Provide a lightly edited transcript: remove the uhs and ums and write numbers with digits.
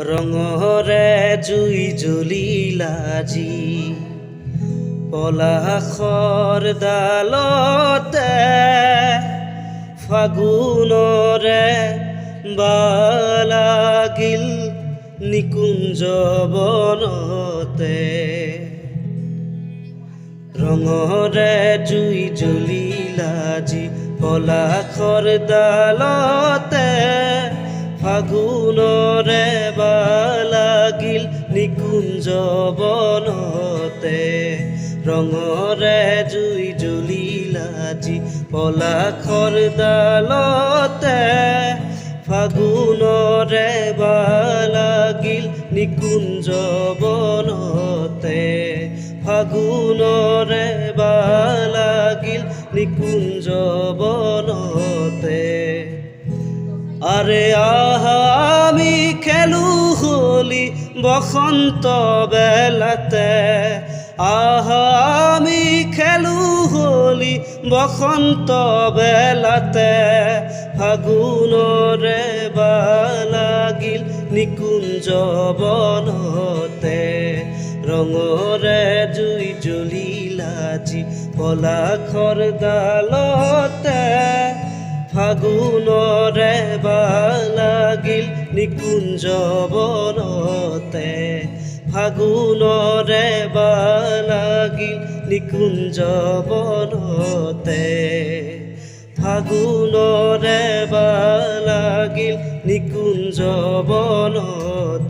ৰঙৰে জুই জ্বলিলাজি পলাশৰ ডালতে ফাগুণৰে বালাগিল নিকুঞ্জ বনতে ৰঙৰে জুই জ্বলিলাজি পলাশৰ ডালতে ফাগুণৰে বালাগিল নিকুঞ্জ বনতে ৰঙৰে জুই জ্বলিলাজি পলাশৰ ডালতে ফাগুণৰে বালাগিল নিকুঞ্জ বনতে ফাগুণৰে বালাগিল নিকুঞ্জ বনতে আরে আহা আমি খেলু হোলি বসন্ত বেলাতে আহা আমি খেলু হোলি বসন্ত বেলাতে ফাগুণৰে বালাগিল নিকুঞ্জ বনতে ৰঙৰে জুই জ্বলিলাজি পলাশৰ ডালতে ফাগুণৰে বালাগিল নিকুঞ্জ বনতে ফাগুণৰে বালাগিল নিকুঞ্জ বনতে ফাগুণৰে বালাগিল নিকুঞ্জ বনতে।